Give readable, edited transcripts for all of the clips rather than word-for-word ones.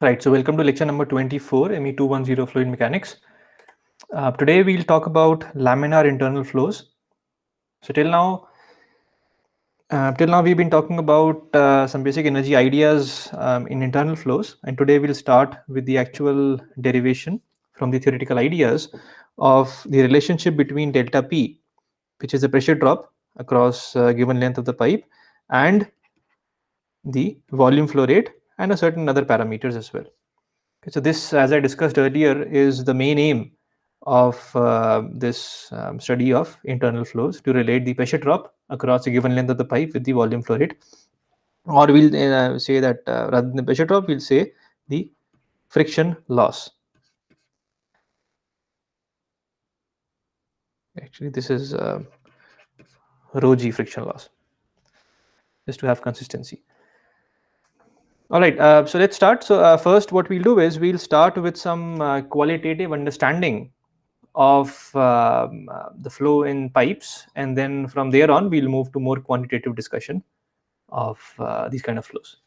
Right, so welcome to lecture number 24, ME210 Fluid Mechanics. Today we'll talk about laminar internal flows. So till now we've been talking about some basic energy ideas in internal flows, and today we'll start with the actual derivation from the theoretical ideas of the relationship between delta P, which is the pressure drop across a given length of the pipe, and the volume flow rate and a certain other parameters as well. Okay, so this, as I discussed earlier, is the main aim of this study of internal flows, to relate the pressure drop across a given length of the pipe with the volume flow rate. Or we'll say that rather than the pressure drop, we'll say the friction loss. Actually, this is rho g friction loss, just to have consistency. All right, so let's start. So first, what we'll do is we'll start with some qualitative understanding of the flow in pipes, and then from there on we'll move to more quantitative discussion of these kind of flows.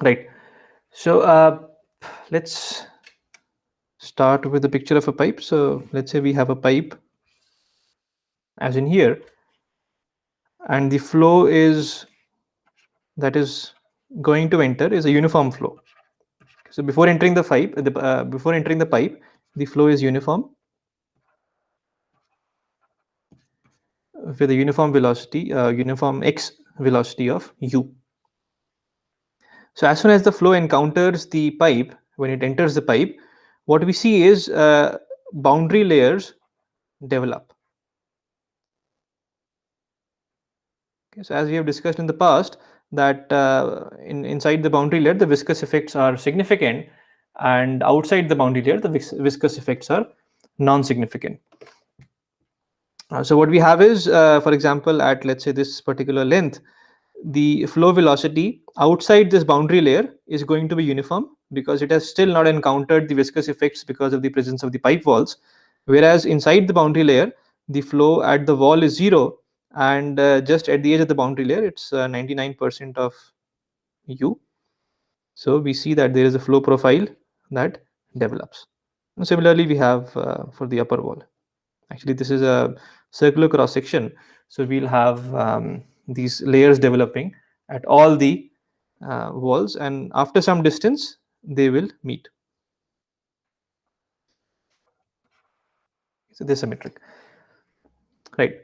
Right, so let's start with a picture of a pipe. So let's say we have a pipe as in here, and the flow is that is going to enter is a uniform flow. So before entering the pipe, the flow is uniform with a uniform velocity, uniform x velocity of u. So as soon as the flow encounters the pipe, when it enters the pipe, what we see is boundary layers develop. Okay, so as we have discussed in the past, that inside the boundary layer the viscous effects are significant, and outside the boundary layer the viscous effects are non-significant. So what we have is, for example, at let's say this particular length, the flow velocity outside this boundary layer is going to be uniform, because it has still not encountered the viscous effects because of the presence of the pipe walls, whereas inside the boundary layer the flow at the wall is 0, and just at the edge of the boundary layer it's 99% of u. So we see that there is a flow profile that develops. And similarly we have for the upper wall. Actually this is a circular cross section, so we'll have these layers developing at all the walls, and after some distance they will meet. So they're symmetric, right?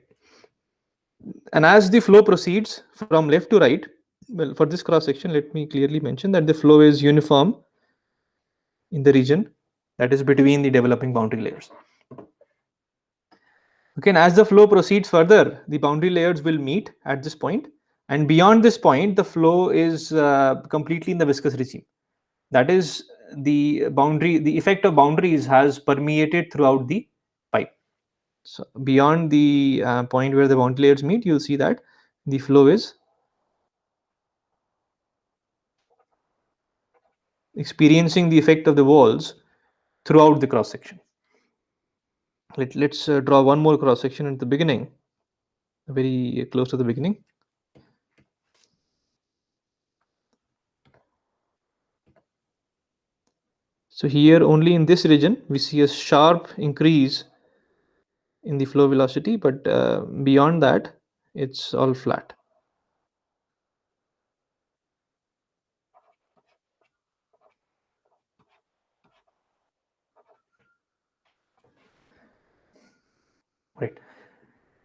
And as the flow proceeds from left to right, well, for this cross section let me clearly mention that the flow is uniform in the region that is between the developing boundary layers. Okay, and as the flow proceeds further, the boundary layers will meet at this point, and beyond this point the flow is completely in the viscous regime. That is, the effect of boundaries has permeated throughout the pipe. So beyond the point where the boundary layers meet, you'll see that the flow is experiencing the effect of the walls throughout the cross section. Let's draw one more cross section at the beginning, very close to the beginning. So here only in this region we see a sharp increase in the flow velocity, but beyond that it's all flat. Right.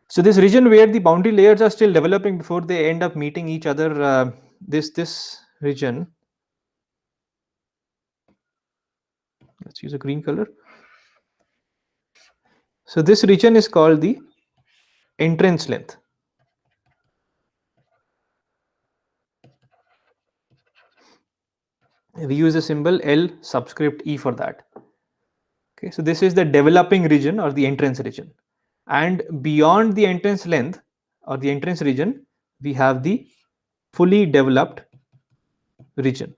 So this region where the boundary layers are still developing before they end up meeting each other, this region, let's use a green color. So this region is called the entrance length. we use the symbol L subscript E for that. Okay, so this is the developing region or the entrance region, and beyond the entrance length or the entrance region, we have the fully developed region.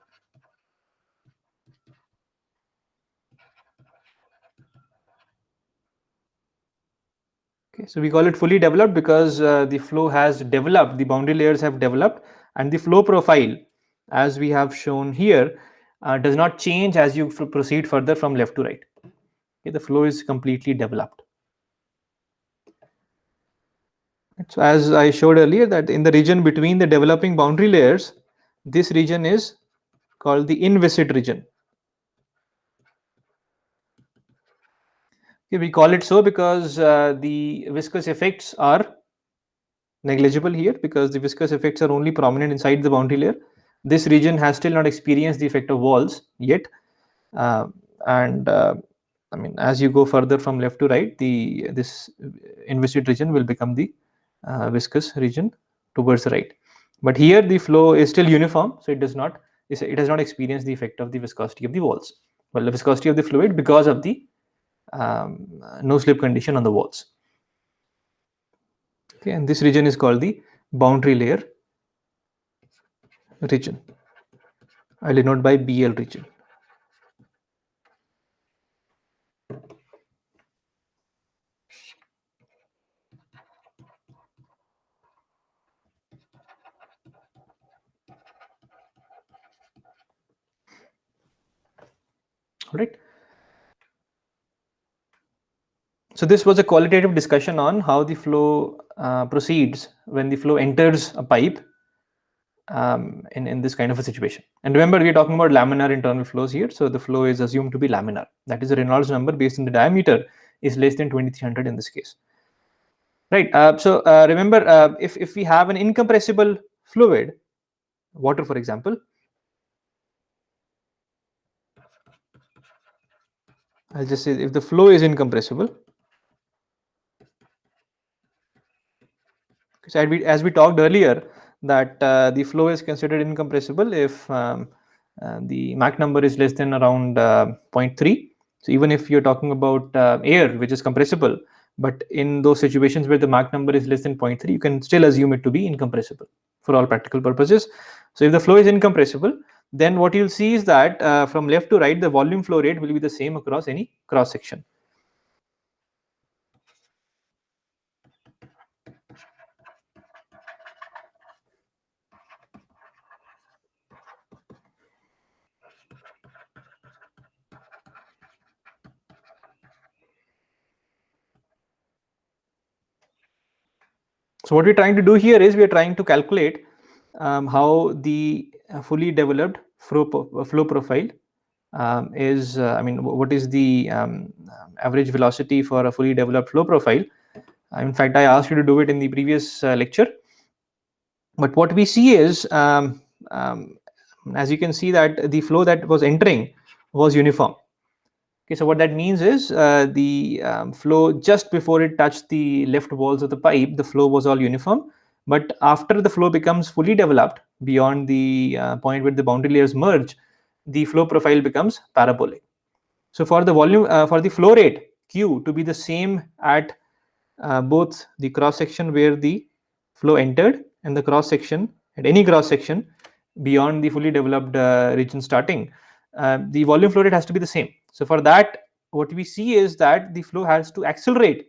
Okay, so we call it fully developed because the flow has developed, the boundary layers have developed, and the flow profile, as we have shown here, does not change as you proceed further from left to right. Okay, the flow is completely developed. So as I showed earlier, that in the region between the developing boundary layers, this region is called the inviscid region. Okay, we call it so because the viscous effects are negligible here, because the viscous effects are only prominent inside the boundary layer. This region has still not experienced the effect of walls yet, uh, and I mean, as you go further from left to right, this inviscid region will become the viscous region towards the right. But here the flow is still uniform, so it has not experienced the effect of the viscosity of the walls. Well, the viscosity of the fluid because of the no slip condition on the walls. Okay, and this region is called the boundary layer region. I'll denote by BL region. All right. So this was a qualitative discussion on how the flow proceeds when the flow enters a pipe in this kind of a situation. And remember, we are talking about laminar internal flows here. So the flow is assumed to be laminar. That is, the Reynolds number based on the diameter is less than 2300 in this case. Right. So remember, if we have an incompressible fluid, water for example, I'll just say if the flow is incompressible. So as we talked earlier, that the flow is considered incompressible if the Mach number is less than around 0.3. So even if you're talking about air, which is compressible, but in those situations where the Mach number is less than 0.3, you can still assume it to be incompressible for all practical purposes. So if the flow is incompressible, then what you'll see is that from left to right, the volume flow rate will be the same across any cross section. So what we're trying to do here is we are trying to calculate how the fully developed flow profile is, I mean, what is the average velocity for a fully developed flow profile. In fact, I asked you to do it in the previous lecture. But what we see is, as you can see, that the flow that was entering was uniform. Okay, so what that means is the flow just before it touched the left walls of the pipe, the flow was all uniform. But after the flow becomes fully developed beyond the point where the boundary layers merge, the flow profile becomes parabolic. So for the volume, for the flow rate Q to be the same at both the cross section where the flow entered and the cross section, at any cross section beyond the fully developed region starting, the volume flow rate has to be the same. So for that, what we see is that the flow has to accelerate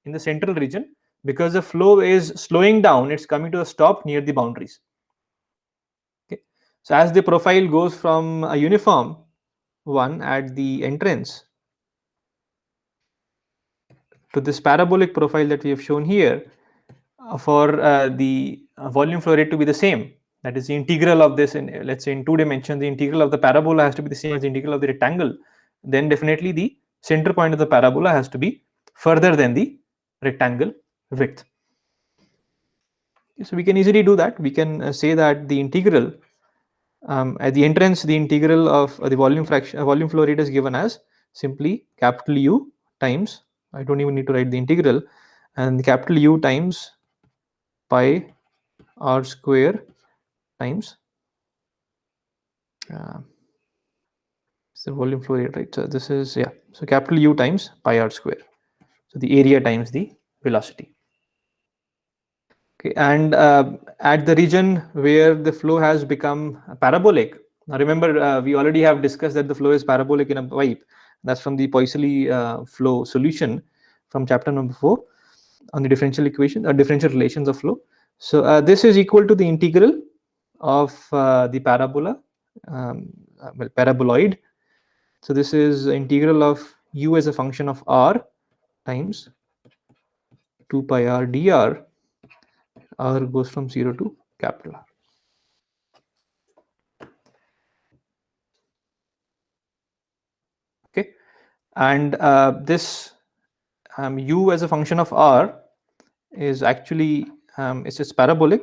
in the central region because the flow is slowing down, it's coming to a stop near the boundaries. Okay. So as the profile goes from a uniform one at the entrance to this parabolic profile that we have shown here, for the volume flow rate to be the same, that is the integral of this in, let's say, in 2 dimensions, the integral of the parabola has to be the same as the integral of the rectangle, then definitely the center point of the parabola has to be further than the rectangle width. So we can easily do that. We can say that the integral at the entrance, the integral of the volume fraction, volume flow rate is given as simply capital U times, I don't even need to write the integral, and capital U times pi r square times the volume flow rate, right? So this is, yeah, so capital U times pi r square. So the area times the velocity. Okay, and at the region where the flow has become parabolic, now remember we already have discussed that the flow is parabolic in a pipe. That's from the Poiseuille flow solution from chapter number 4 on the differential equation or differential relations of flow. So this is equal to the integral of the parabola, well, paraboloid. So this is integral of u as a function of r times 2 pi r dr. R goes from 0 to capital R. Okay, and this u as a function of r is actually it's just parabolic.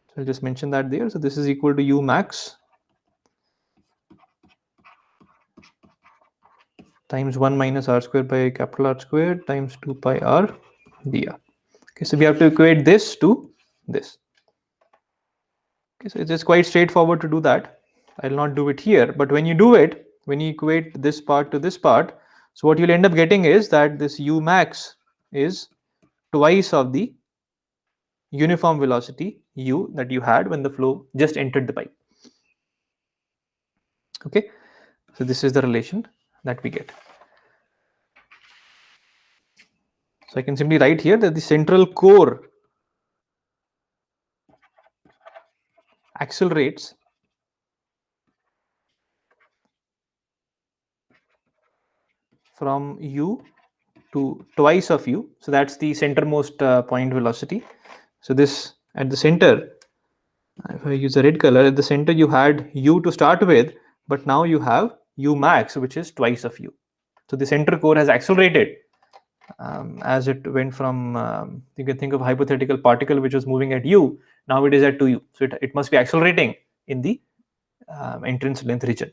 So I'll just mention that there. So this is equal to u max times 1 minus r square by capital R square times 2 pi r dr. Okay, so we have to equate this to this. Okay, so it's just quite straightforward to do that. I'll not do it here, but when you do it, when you equate this part to this part, so what you'll end up getting is that this u max is twice of the uniform velocity u that you had when the flow just entered the pipe. Okay, so this is the relation that we get. So I can simply write here that the central core accelerates from u to twice of u. So that's the centermost point velocity. So this at the center, if I use a red color, at the center you had u to start with, but now you have u max, which is twice of u. So the center core has accelerated as it went from, you can think of a hypothetical particle which was moving at u, now it is at 2u. So it must be accelerating in the entrance length region.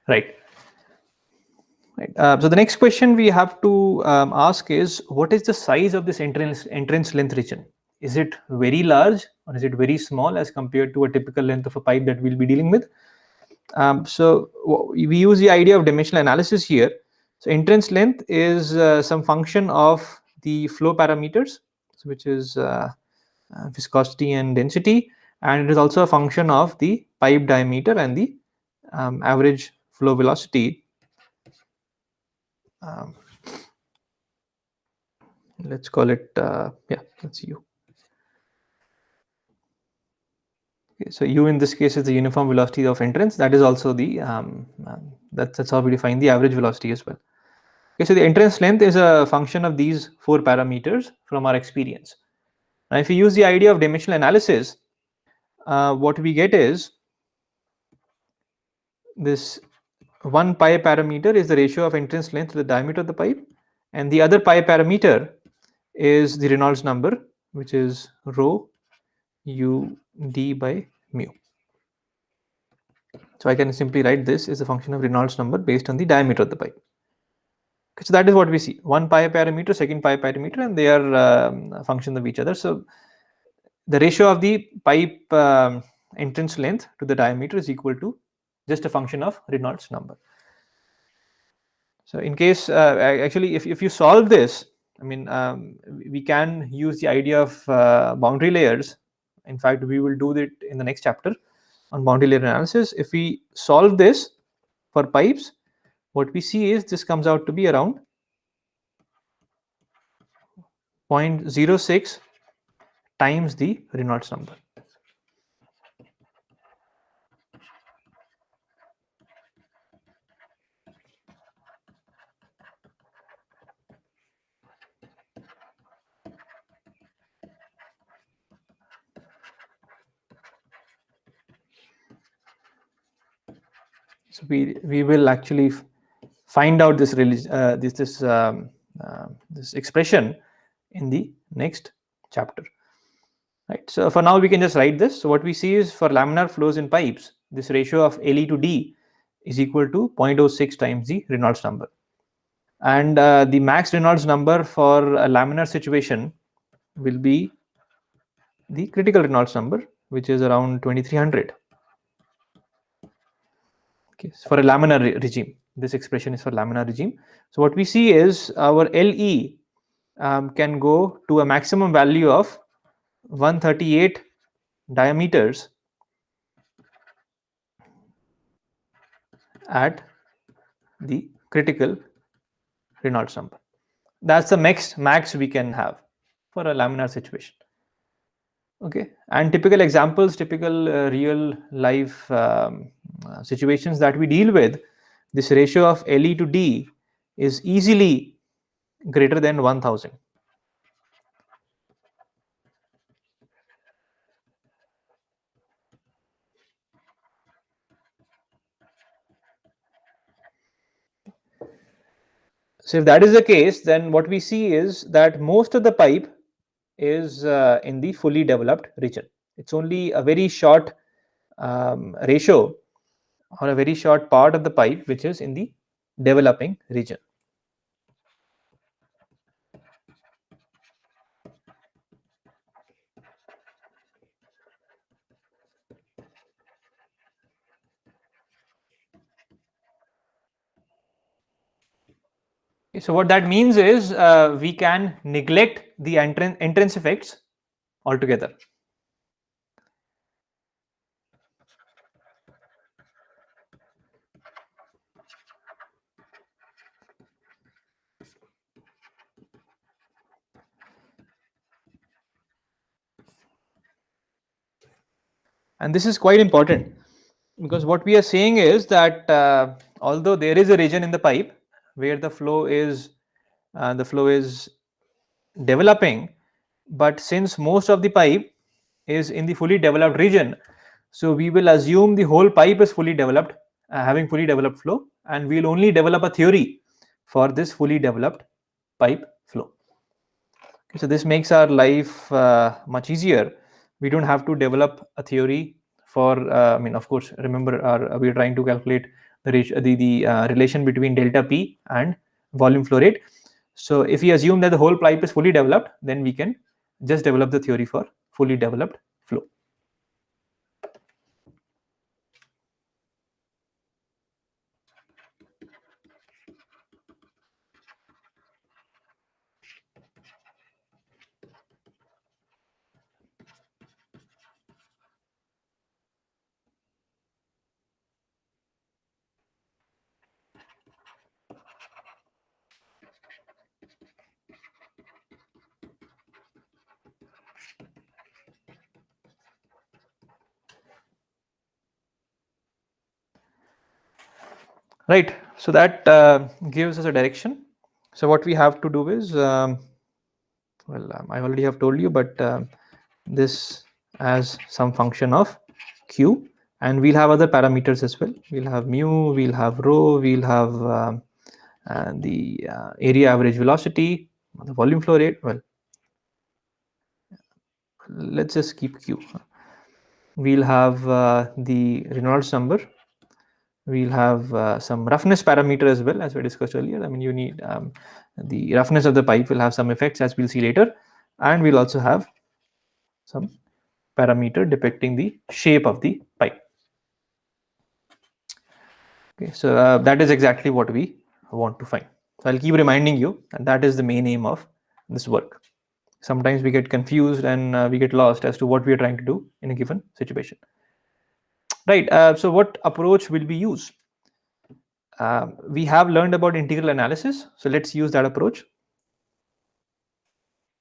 Right. Right. So the next question we have to ask is, what is the size of this entrance length region? Is it very large or is it very small as compared to a typical length of a pipe that we'll be dealing with? So we use the idea of dimensional analysis here. So entrance length is some function of the flow parameters, which is viscosity and density, and it is also a function of the pipe diameter and the average flow velocity. Let's call it yeah, that's u. Okay, so u in this case is the uniform velocity of entrance. That is also the that's how we define the average velocity as well. Okay, so the entrance length is a function of these 4 parameters from our experience. Now if you use the idea of dimensional analysis, what we get is this one pi parameter is the ratio of entrance length to the diameter of the pipe, and the other pi parameter is the Reynolds number, which is rho u d by mu. So I can simply write this as a function of Reynolds number based on the diameter of the pipe. So that is what we see: one pi parameter, second pi parameter, and they are a function of each other. So the ratio of the pipe entrance length to the diameter is equal to just a function of Reynolds number. So in case actually if you solve this, I mean we can use the idea of boundary layers. In fact, we will do that in the next chapter on boundary layer analysis. If we solve this for pipes, what we see is this comes out to be around 0.06 times the Reynolds number. So we will actually find out this this expression in the next chapter. Right. So for now we can just write this. So what we see is for laminar flows in pipes, this ratio of LE to D is equal to 0.06 times the Reynolds number. And the max Reynolds number for a laminar situation will be the critical Reynolds number, which is around 2300. Okay, so for a laminar regime, this expression is for laminar regime. So what we see is our Le can go to a maximum value of 138 diameters at the critical Reynolds number. That's the max we can have for a laminar situation. Okay, and typical examples, typical real life situations that we deal with, this ratio of Le to D is easily greater than 1000. So if that is the case, then what we see is that most of the pipe is in the fully developed region. It's only a very short ratio or a very short part of the pipe which is in the developing region. So what that means is we can neglect the entrance effects altogether. And this is quite important, because what we are saying is that although there is a region in the pipe where the flow is developing, but since most of the pipe is in the fully developed region, so we will assume the whole pipe is fully developed, having fully developed flow, and we will only develop a theory for this fully developed pipe flow. Okay, so this makes our life much easier. We don't have to develop a theory for I mean, of course, remember we are trying to calculate the relation between delta P and volume flow rate. So if we assume that the whole pipe is fully developed, then we can just develop the theory for fully developed flow. Right, so that gives us a direction. So what we have to do is, I already have told you, but this as some function of Q, and we'll have other parameters as well. We'll have mu, we'll have rho, we'll have the area average velocity, the volume flow rate. Well, let's just keep Q. We'll have the Reynolds number. We'll have some roughness parameter as well, as we discussed earlier. I mean, you need the roughness of the pipe will have some effects, as we'll see later, and we'll also have some parameter depicting the shape of the pipe. Okay, so that is exactly what we want to find. So I'll keep reminding you, and that is the main aim of this work. Sometimes we get confused and we get lost as to what we are trying to do in a given situation. Right, so what approach will we use? We have learned about integral analysis, so let's use that approach.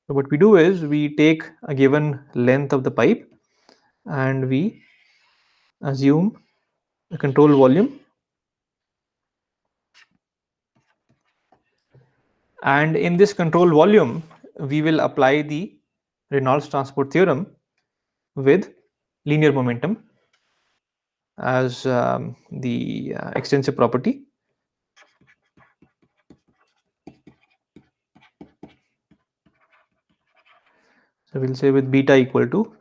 So what we do is we take a given length of the pipe and we assume a control volume, and in this control volume we will apply the Reynolds transport theorem with linear momentum as the extensive property. So we'll say with beta equal to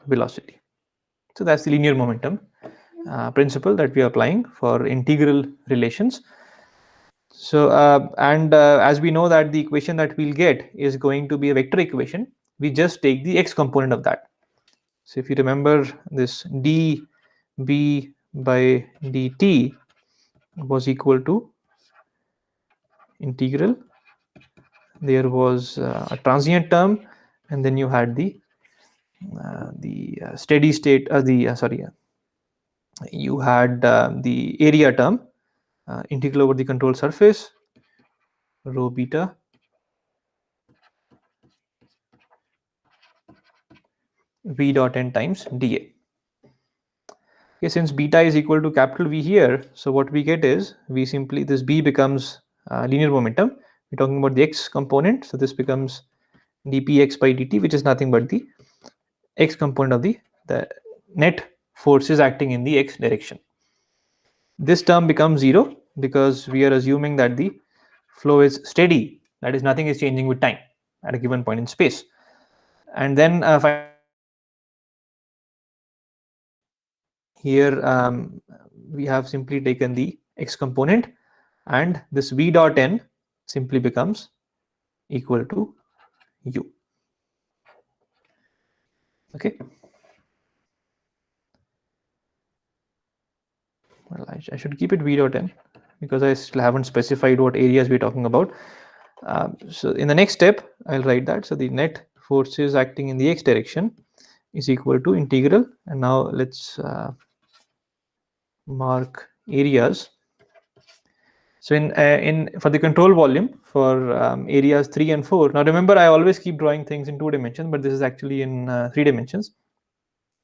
velocity. So that's the linear momentum. principle that we are applying for integral relations. So as we know that the equation that we'll get is going to be a vector equation, we just take the x component of that. So if you remember, this dB by dt was equal to integral, there was a transient term, and then you had the steady state, you had the area term, integral over the control surface rho beta v dot n times dA. Okay, since beta is equal to capital V here, so what we get is we simply, this B becomes linear momentum. We're talking about the x component, so this becomes dpx by dt, which is nothing but the x component of the net forces acting in the x direction. This term becomes 0 because we are assuming that the flow is steady, that is, nothing is changing with time at a given point in space. And then here we have simply taken the x component, and this v dot n simply becomes equal to u. Okay. Well, I should keep it v dot n because I still haven't specified what areas we're talking about. So in the next step, I'll write that. So the net forces acting in the x direction is equal to integral, and now let's mark areas. So in for the control volume for areas 3 and 4. Now remember, I always keep drawing things in 2 dimensions, but this is actually in 3 dimensions.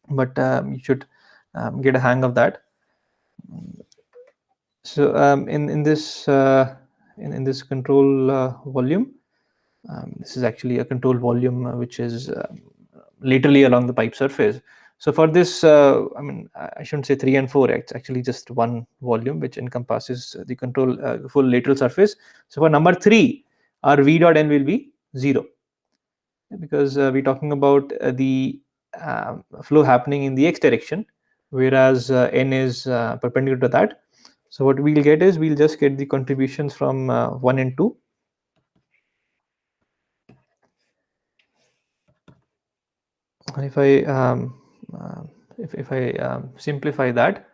But you should get a hang of that. So in this in this control volume, this is actually a control volume which is laterally along the pipe surface. So for this, I mean, I shouldn't say 3 and 4, it's actually just one volume which encompasses the control full lateral surface. So for number 3, our v dot n will be 0 because we're talking about the flow happening in the x direction, whereas n is perpendicular to that. So what we'll get is we'll just get the contributions from 1 and 2. And if I simplify that,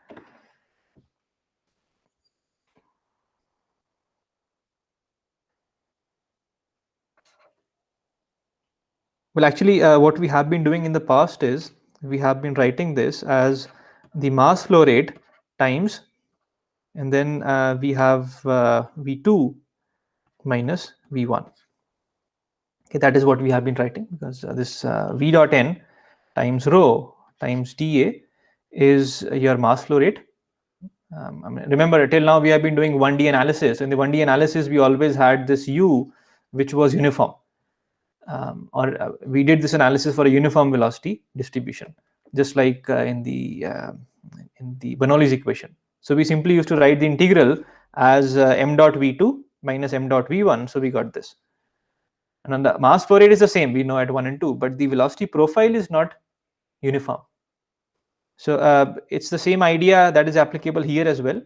well, actually, what we have been doing in the past is we have been writing this as the mass flow rate times, and then we have V2 minus V1. Okay, that is what we have been writing, because this V dot n times rho times dA is your mass flow rate. I mean, remember, till now we have been doing 1D analysis. In the 1D analysis, we always had this U, which was uniform. We did this analysis for a uniform velocity distribution, just like in the Bernoulli's equation. So we simply used to write the integral as m dot v2 minus m dot v1. So we got this. And then the mass flow rate is the same, we know, at 1 and 2, but the velocity profile is not uniform. So it's the same idea that is applicable here as well.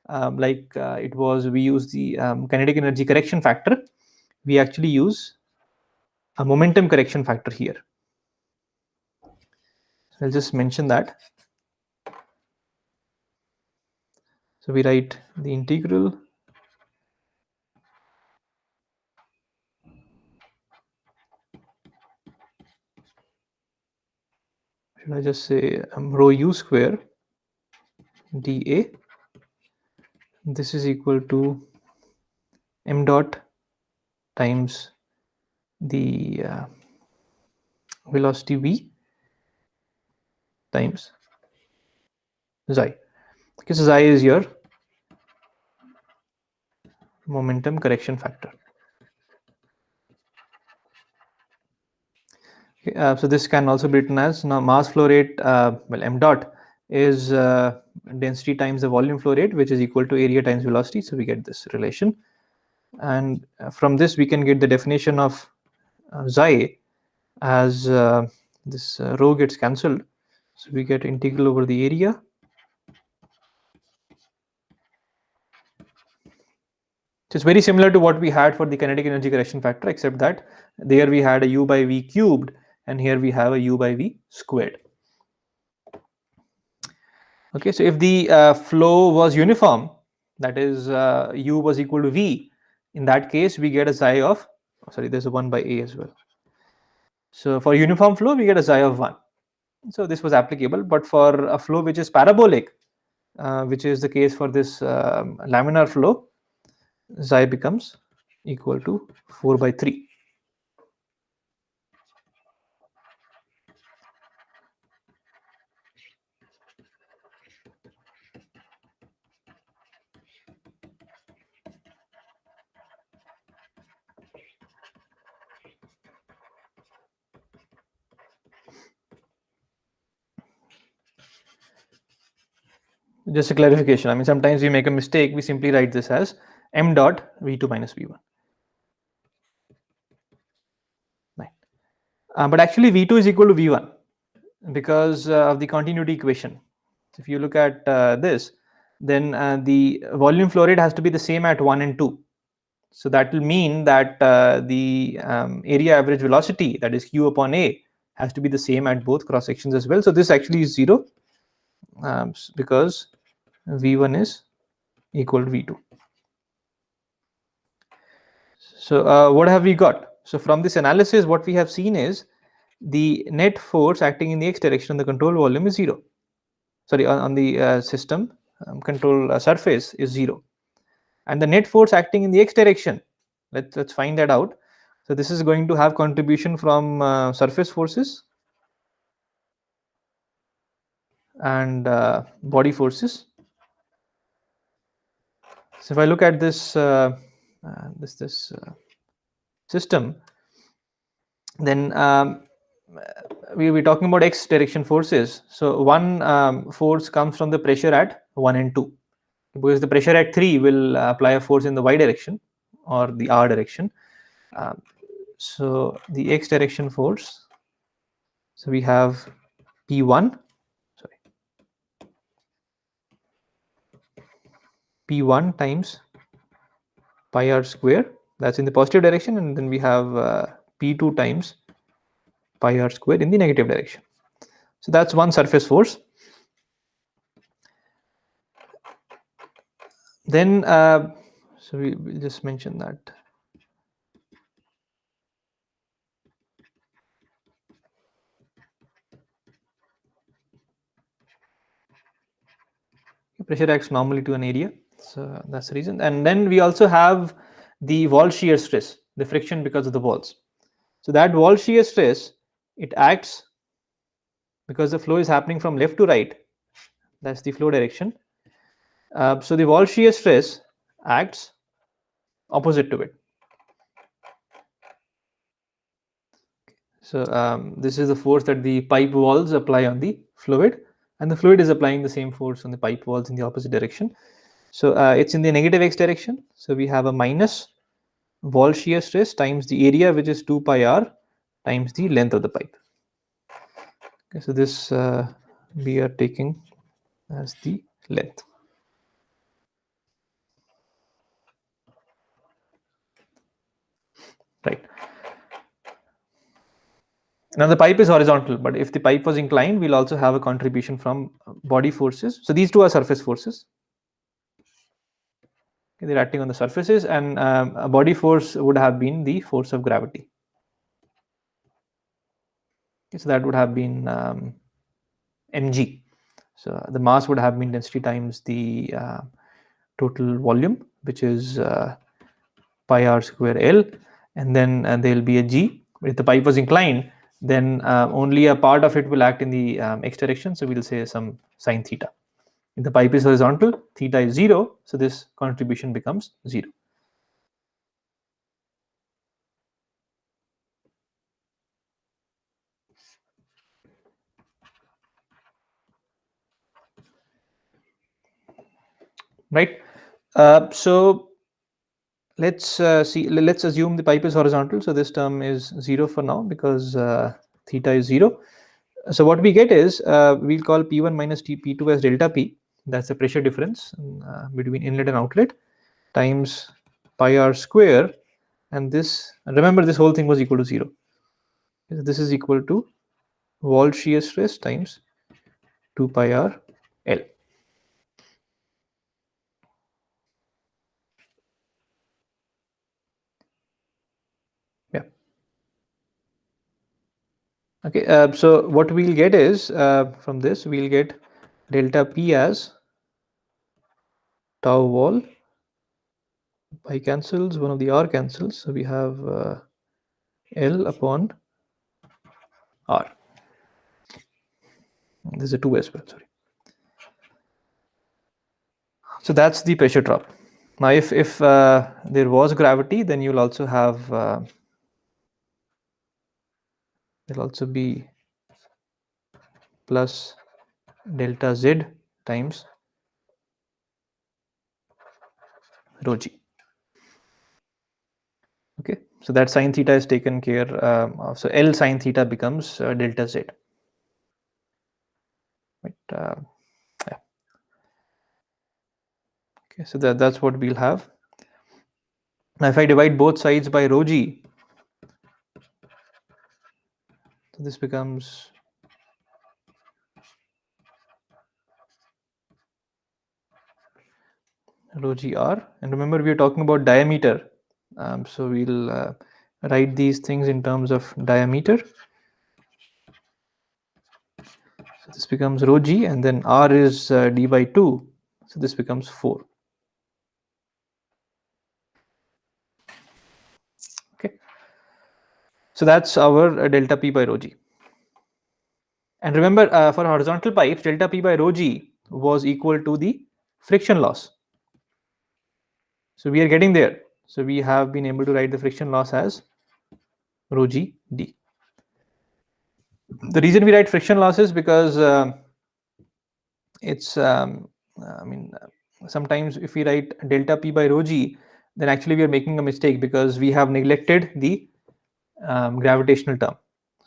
We use the kinetic energy correction factor. We actually use a momentum correction factor here. I'll just mention that. So we write the integral should I just say rho u square dA, this is equal to m dot times the velocity v times xi. Okay, so xi is your momentum correction factor. Okay, so this can also be written as, now mass flow rate, well, m dot is density times the volume flow rate, which is equal to area times velocity. So we get this relation, and from this we can get the definition of xi as this rho gets cancelled, so we get integral over the area So it's very similar to what we had for the kinetic energy correction factor, except that there we had a u by v cubed and here we have a u by v squared. Okay, so if the flow was uniform, that is u was equal to v, in that case we get a psi of, sorry, there's a 1 by a as well. So for uniform flow we get a psi of 1. So this was applicable, but for a flow which is parabolic, which is the case for this laminar flow, psi becomes equal to 4 by 3. Just a clarification, I mean sometimes we make a mistake, we simply write this as m dot v2 minus v1. Right. But actually v2 is equal to v1 because of the continuity equation. If you look at this, then the volume flow rate has to be the same at 1 and 2. So that will mean that the area average velocity, that is q upon a, has to be the same at both cross sections as well. So this actually is 0 because v1 is equal to v2. So what have we got? So from this analysis, what we have seen is the net force acting in the x direction on the control volume is 0. Sorry, on the system control surface is 0. And the net force acting in the x direction, let's find that out. So this is going to have contribution from surface forces and body forces. So if I look at this system, then we're talking about x direction forces. So one force comes from the pressure at 1 and 2, because the pressure at 3 will apply a force in the y direction or the r direction. So the x direction force, so we have P1, sorry, P1 times pi r square, that's in the positive direction, and then we have P2 times pi r square in the negative direction. So that's one surface force. Then so we'll just mention that. Pressure acts normally to an area, so that's the reason. And then we also have the wall shear stress, the friction because of the walls. So that wall shear stress, it acts because the flow is happening from left to right, that's the flow direction. So the wall shear stress acts opposite to it. So this is the force that the pipe walls apply on the fluid, and the fluid is applying the same force on the pipe walls in the opposite direction. So it's in the negative x direction. So we have a minus wall shear stress times the area, which is 2 pi r, times the length of the pipe. Okay, so this we are taking as the length. Right. Now the pipe is horizontal, but if the pipe was inclined, we'll also have a contribution from body forces. So these two are surface forces. Okay, they're acting on the surfaces, and a body force would have been the force of gravity. Okay, so that would have been mg. So the mass would have been density times the total volume, which is pi r square L, and then there will be a g. If the pipe was inclined, then only a part of it will act in the x direction, so we'll say some sine theta. If the pipe is horizontal, theta is 0, so this contribution becomes 0. Right. So let's see. Let's assume the pipe is horizontal. So this term is 0 for now because theta is 0. So what we get is we'll call P1 minus P2 as delta P. That's the pressure difference between inlet and outlet times pi r square, and this, remember, this whole thing was equal to 0. This is equal to wall shear stress times 2 pi r L. Yeah. Okay. So what we'll get is, from this we'll get delta P as tau wall, pi cancels, one of the r cancels, so we have L upon r. This is a 2 as well, sorry. So that's the pressure drop. Now if there was gravity, then you'll also have there'll also be plus delta z times rho g. Okay, so that sine theta is taken care of. So L sine theta becomes delta z. Right. Yeah. Okay, so that's what we'll have. Now if I divide both sides by rho g, so this becomes rho g r, and remember we are talking about diameter, so we'll write these things in terms of diameter. So this becomes rho g, and then r is d by 2, so this becomes 4. Okay, so that's our delta p by rho g. And remember, for horizontal pipes, delta p by rho g was equal to the friction loss. So we are getting there. So we have been able to write the friction loss as rho g d. The reason we write friction loss is because it's I mean, sometimes if we write delta p by rho g, then actually we are making a mistake because we have neglected the gravitational term.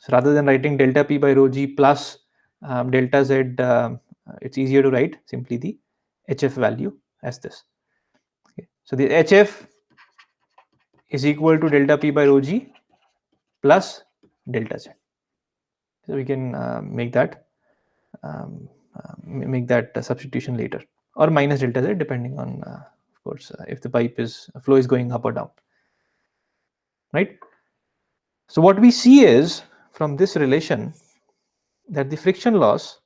So rather than writing delta p by rho g plus delta z, it's easier to write simply the hf value as this. Okay. So the hf is equal to delta p by rho g plus delta z. So we can make that substitution later, or minus delta z, depending on of course if the pipe is flow is going up or down, right? So what we see is from this relation that the friction loss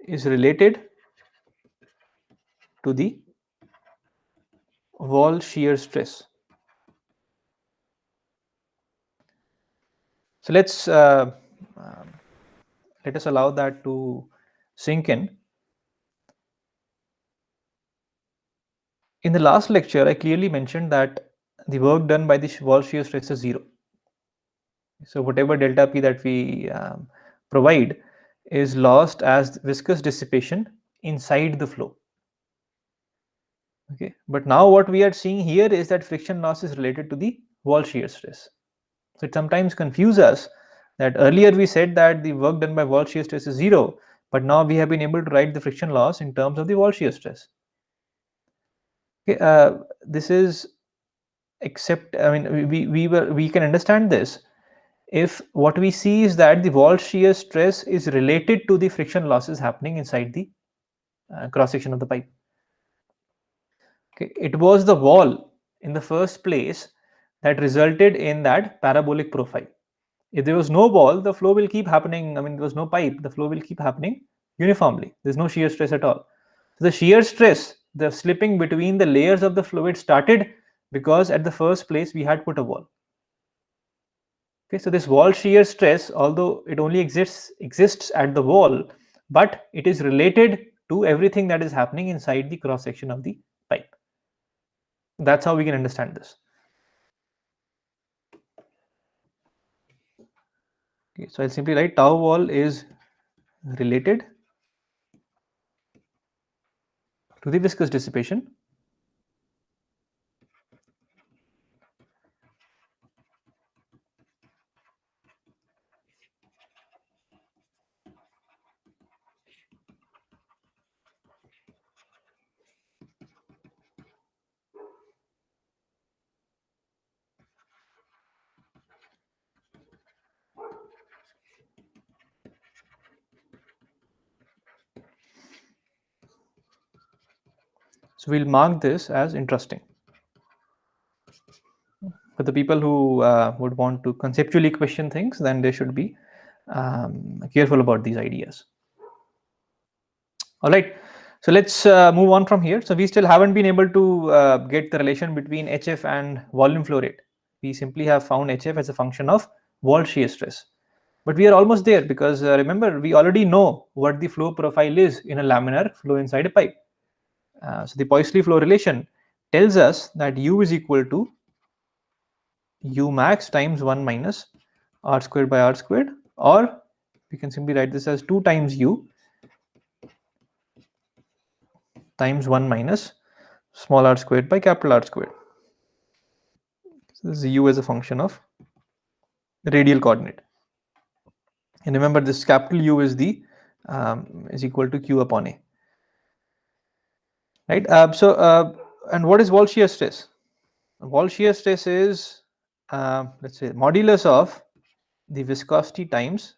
is related to the wall shear stress. So let us allow that to sink in. In the last lecture, I clearly mentioned that the work done by the wall shear stress is 0. So whatever delta P that we provide is lost as viscous dissipation inside the flow. Okay, but now what we are seeing here is that friction loss is related to the wall shear stress. So it sometimes confuses us that earlier we said that the work done by wall shear stress is 0, but now we have been able to write the friction loss in terms of the wall shear stress. Okay, this is except, I mean, we can understand this if what we see is that the wall shear stress is related to the friction losses happening inside the cross section of the pipe. Okay, it was the wall in the first place that resulted in that parabolic profile. If there was no wall, the flow will keep happening. I mean, there was no pipe, the flow will keep happening uniformly. There's no shear stress at all. So the shear stress, the slipping between the layers of the fluid started because at the first place we had put a wall. Okay, so this wall shear stress, although it only exists at the wall, but it is related to everything that is happening inside the cross section of the pipe. That's how we can understand this. Okay, so I'll simply write tau wall is related to the viscous dissipation So we'll mark this as interesting. For the people who would want to conceptually question things, then they should be careful about these ideas. All right, so let's move on from here. So we still haven't been able to get the relation between HF and volume flow rate. We simply have found HF as a function of wall shear stress. But we are almost there, because remember, we already know what the flow profile is in a laminar flow inside a pipe. So the Poiseuille flow relation tells us that U is equal to U max times 1 minus R squared by R squared, or we can simply write this as 2 times U times 1 minus small r squared by capital R squared. So this is U as a function of radial coordinate. And remember, this capital U is the is equal to Q upon A. Right. And what is wall shear stress? Wall shear stress is let's say modulus of the viscosity times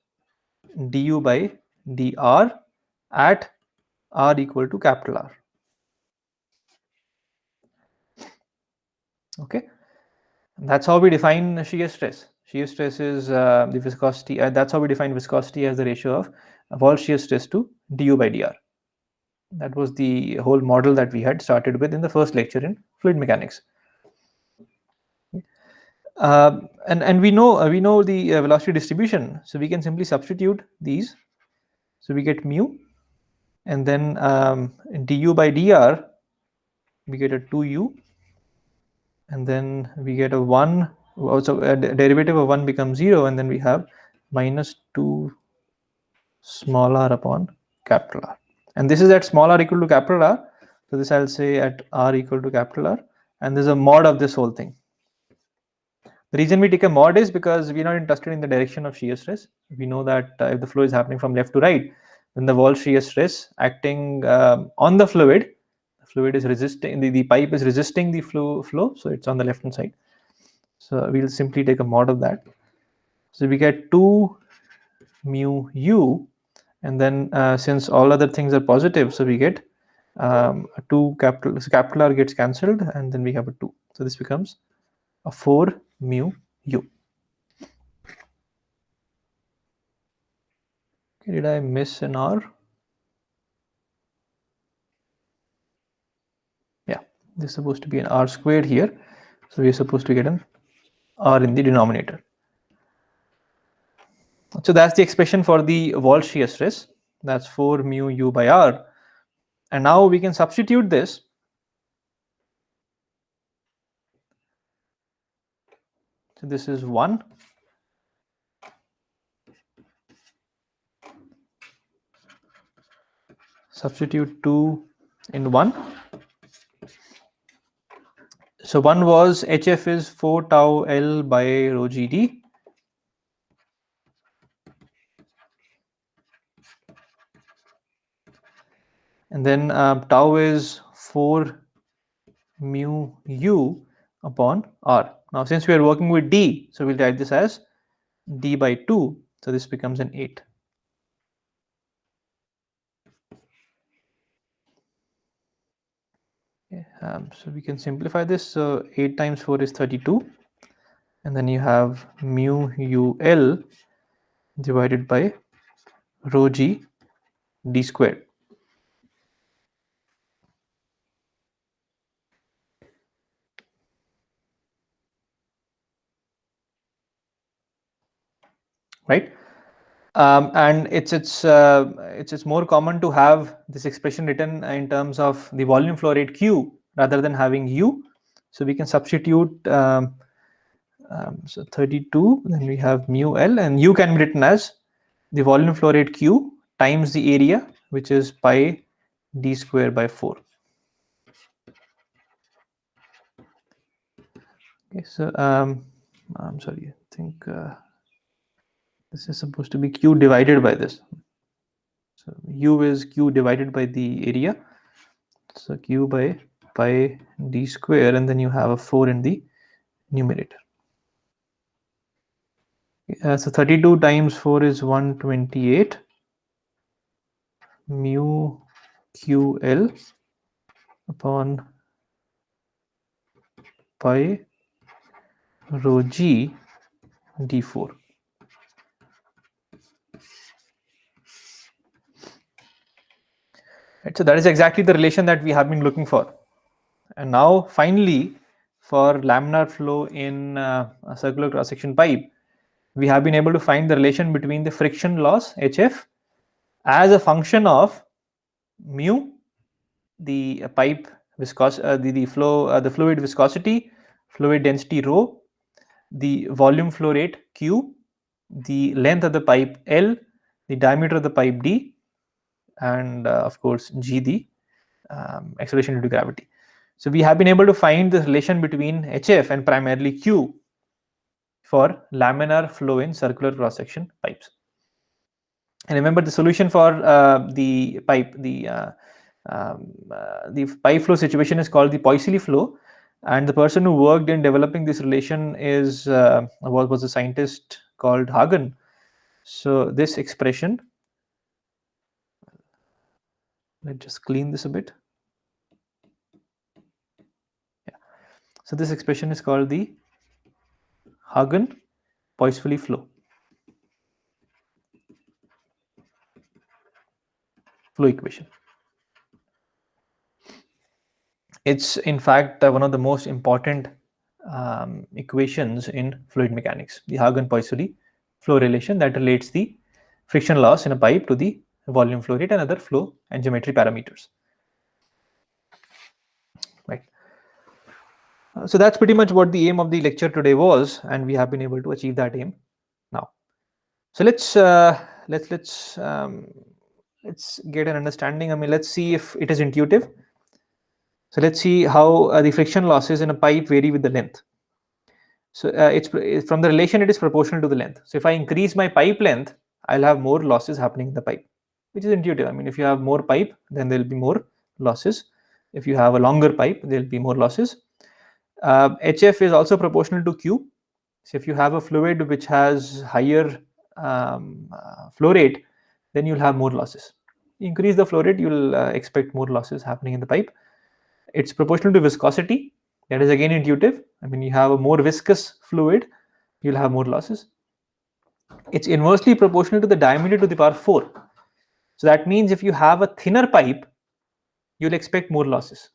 du by dr at r equal to capital R. Okay, and that's how we define shear stress. Shear stress is the viscosity. That's how we define viscosity as the ratio of wall shear stress to du by dr. That was the whole model that we had started with in the first lecture in fluid mechanics. And we know the velocity distribution, so we can simply substitute these. So we get mu, and then du by dr, we get a 2u, and then we get a 1. Also, derivative of 1 becomes 0, and then we have minus 2 small r upon capital R. And this is at small r equal to capital R. So this I'll say at r equal to capital R, and there's a mod of this whole thing. The reason we take a mod is because we're not interested in the direction of shear stress. We know that if the flow is happening from left to right, then the wall shear stress acting on the fluid is resisting, the pipe is resisting the flow, so it's on the left hand side. So we'll simply take a mod of that. So we get 2 mu u, and then since all other things are positive, so we get 2 capital, so capital R gets cancelled, and then we have a 2. So this becomes a 4 mu u. Okay, did I miss an R? Yeah, this is supposed to be an R squared here, so we're supposed to get an R in the denominator. So that's the expression for the wall shear stress. That's 4 mu u by R. And now we can substitute this. So this is 1. Substitute 2 in 1. So 1 was HF is 4 tau L by rho GD. And then tau is 4 mu u upon R. Now since we are working with D, so we'll write this as D by 2. So this becomes an 8. Okay, so we can simplify this. So 8 times 4 is 32. And then you have mu ul divided by rho g d squared. Right, and it's more common to have this expression written in terms of the volume flow rate Q rather than having U. So we can substitute so 32, then we have mu L, and U can be written as the volume flow rate Q times the area, which is pi d square by 4. Okay, so I'm sorry, I think this is supposed to be Q divided by this. So U is Q divided by the area. So Q by pi d square, and then you have a 4 in the numerator. So 32 times 4 is 128 mu QL upon pi rho g d4. Right, so that is exactly the relation that we have been looking for. And now finally, for laminar flow in a circular cross-section pipe, we have been able to find the relation between the friction loss HF as a function of mu, the pipe viscosity, the fluid viscosity, fluid density rho, the volume flow rate Q, the length of the pipe L, the diameter of the pipe D, and of course G, the acceleration due to gravity. So we have been able to find the relation between HF and primarily Q for laminar flow in circular cross-section pipes. And remember, the solution for the pipe, the pipe flow situation is called the Poiseuille flow, and the person who worked in developing this relation is was a scientist called Hagen. So this expression, let's just clean this a bit. Yeah. So this expression is called the Hagen-Poiseuille flow equation. It's in fact one of the most important equations in fluid mechanics, the Hagen-Poiseuille flow relation that relates the friction loss in a pipe to the volume flow rate and other flow and geometry parameters. Right. So that's pretty much what the aim of the lecture today was, and we have been able to achieve that aim now. So let's get an understanding. I mean, let's see if it is intuitive. So let's see how the friction losses in a pipe vary with the length. So it's from the relation, it is proportional to the length. So if I increase my pipe length, I'll have more losses happening in the pipe, which is intuitive. I mean, if you have more pipe, then there'll be more losses. If you have a longer pipe, there'll be more losses. HF is also proportional to Q. So if you have a fluid which has higher flow rate, then you'll have more losses. Increase the flow rate, you'll expect more losses happening in the pipe. It's proportional to viscosity. That is again intuitive. I mean, you have a more viscous fluid, you'll have more losses. It's inversely proportional to the diameter to the power 4. So that means if you have a thinner pipe, you'll expect more losses.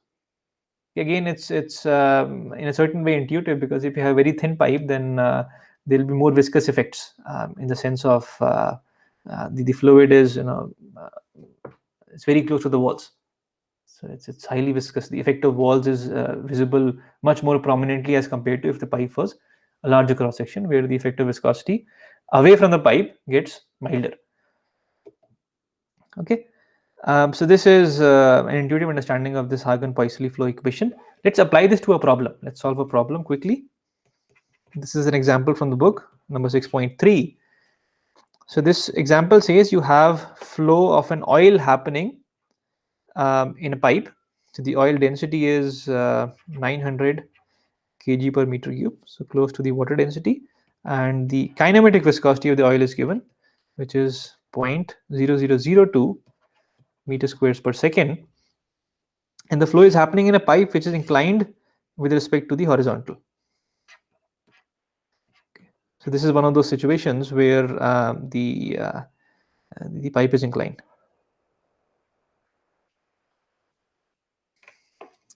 Again, it's in a certain way intuitive, because if you have a very thin pipe, then there'll be more viscous effects in the sense of the fluid is it's very close to the walls. So it's highly viscous. The effect of walls is visible much more prominently as compared to if the pipe was a larger cross section, where the effect of viscosity away from the pipe gets milder. Okay, so this is an intuitive understanding of this Hagen-Poiseuille flow equation. Let's apply this to a problem. Let's solve a problem quickly. This is an example from the book, number 6.3. So this example says you have flow of an oil happening in a pipe. So the oil density is 900 kg per meter cube, so close to the water density, and the kinematic viscosity of the oil is given, which is 0.0002 meters squares per second, and the flow is happening in a pipe which is inclined with respect to the horizontal. So this is one of those situations where the pipe is inclined.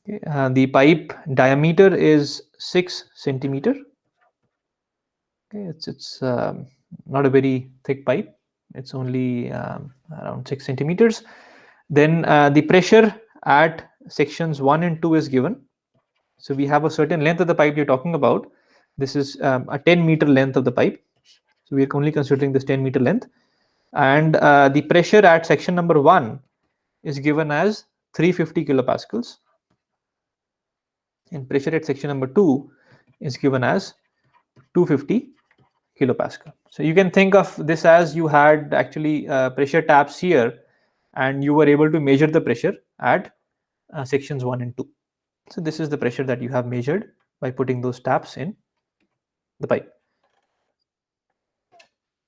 Okay. The pipe diameter is 6 centimeter. Okay, it's not a very thick pipe. It's only around 6 centimeters. Then the pressure at sections 1 and 2 is given. So we have a certain length of the pipe you're talking about. This is a 10-meter length of the pipe. So we're only considering this 10-meter length. And the pressure at section number 1 is given as 350 kilopascals. And pressure at section number 2 is given as 250 kilopascal. So you can think of this as you had actually pressure taps here, and you were able to measure the pressure at sections 1 and 2. So this is the pressure that you have measured by putting those taps in the pipe.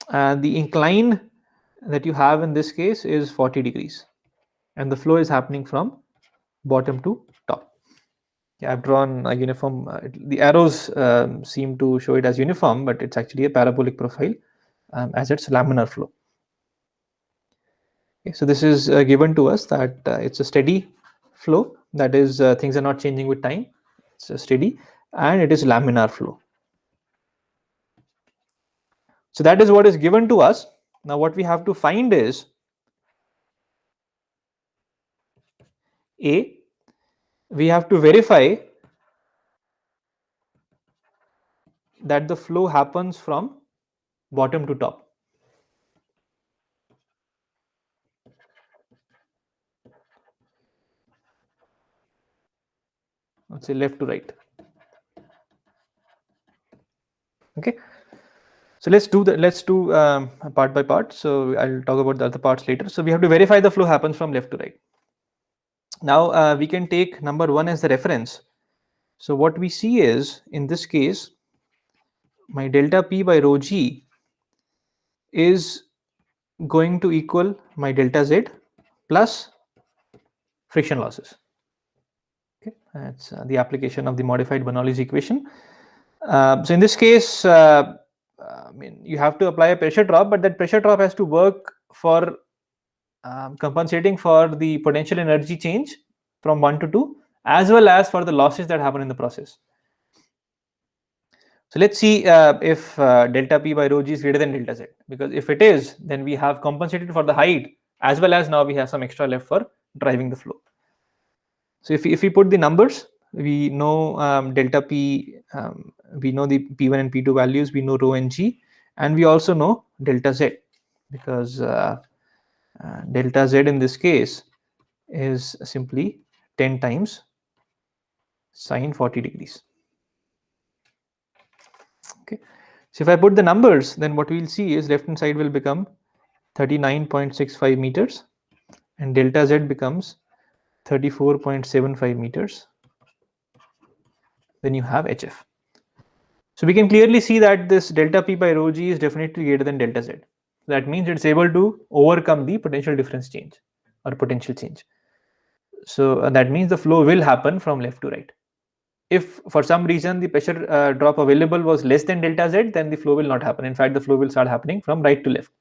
The incline that you have in this case is 40 degrees, and the flow is happening from bottom to Okay, I've drawn a uniform. The arrows seem to show it as uniform, but it's actually a parabolic profile as it's laminar flow. Okay, so this is given to us that it's a steady flow, that is things are not changing with time, it's a steady, and it is laminar flow. So that is what is given to us. Now what we have to find is A, we have to verify that the flow happens from bottom to top. Let's say left to right. Okay, so let's do part by part. So I'll talk about the other parts later. So we have to verify the flow happens from left to right. Now we can take number 1 as the reference. So what we see is, in this case, my delta P by rho G is going to equal my delta Z plus friction losses. Okay, that's the application of the modified Bernoulli's equation. So in this case, I mean, you have to apply a pressure drop, but that pressure drop has to work for compensating for the potential energy change from 1 to 2, as well as for the losses that happen in the process. So let's see if delta P by rho G is greater than delta Z, because if it is, then we have compensated for the height, as well as now we have some extra left for driving the flow. So if we put the numbers, we know delta P, we know the P1 and P2 values, we know rho and G, and we also know delta Z, because delta Z in this case is simply 10 times sine 40 degrees. Okay, so if I put the numbers, then what we'll see is left hand side will become 39.65 meters and delta Z becomes 34.75 meters. Then you have HF. So we can clearly see that this delta P by rho G is definitely greater than delta Z. That means it's able to overcome the potential difference change or potential change. So that means the flow will happen from left to right. If for some reason the pressure drop available was less than delta Z, then the flow will not happen. In fact, the flow will start happening from right to left.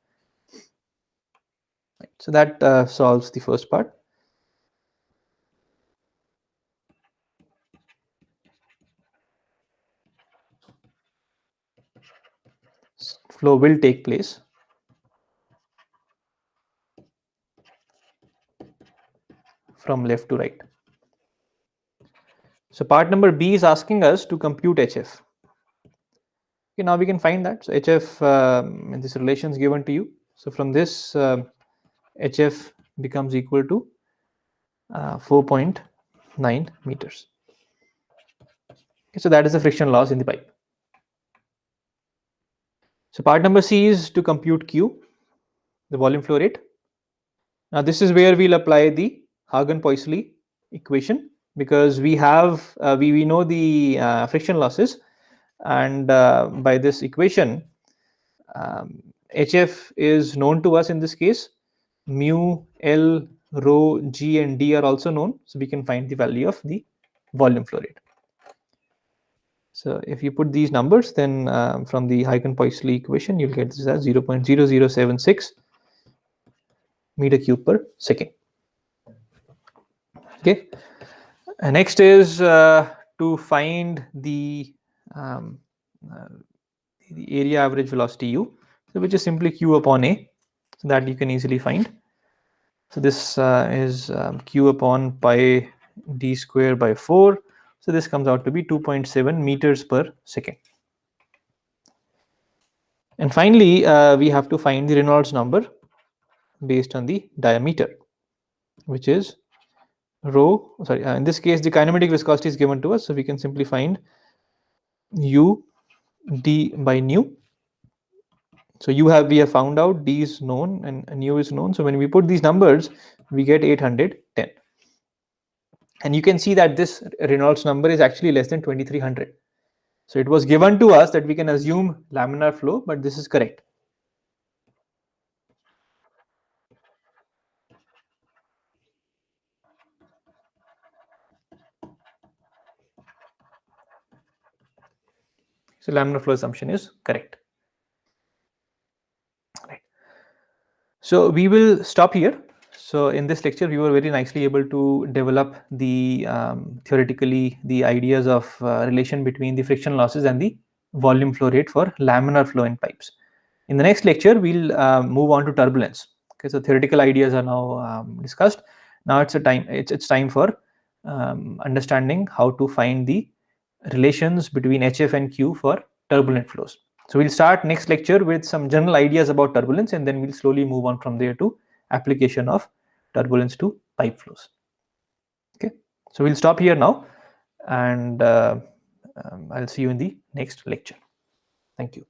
Right. So that solves the first part. Flow will take place from left to right. So part number B is asking us to compute HF. Okay, now we can find that. So HF, this relation is given to you. So from this, HF becomes equal to 4.9 meters. Okay, so that is the friction loss in the pipe. So part number C is to compute Q, the volume flow rate. Now this is where we'll apply the Hagen-Poiseuille equation, because we have we know the friction losses, and by this equation HF is known to us in this case. Mu, L, rho, G and D are also known, so we can find the value of the volume flow rate. So if you put these numbers, then from the Hagen-Poiseuille equation, you'll get this as 0.0076 meter cube per second. Okay. Next is to find um, uh, the area average velocity U, so which is simply Q upon A, so that you can easily find. So this is Q upon pi d square by 4. So this comes out to be 2.7 meters per second. And finally, we have to find the Reynolds number based on the diameter, which is rho. Sorry, in this case, the kinematic viscosity is given to us, so we can simply find U d by nu. So we have found out d is known and nu is known. So when we put these numbers, we get 810. And you can see that this Reynolds number is actually less than 2300. So it was given to us that we can assume laminar flow, but this is correct. So laminar flow assumption is correct. Right. So we will stop here. So in this lecture, we were very nicely able to develop the theoretically the ideas of relation between the friction losses and the volume flow rate for laminar flow in pipes. In the next lecture, we'll move on to turbulence. Okay, so theoretical ideas are now discussed. Now it's time for understanding how to find the relations between HF and Q for turbulent flows. So we'll start next lecture with some general ideas about turbulence, and then we'll slowly move on from there to application of turbulence to pipe flows. Okay, so we'll stop here now, and I'll see you in the next lecture. Thank you.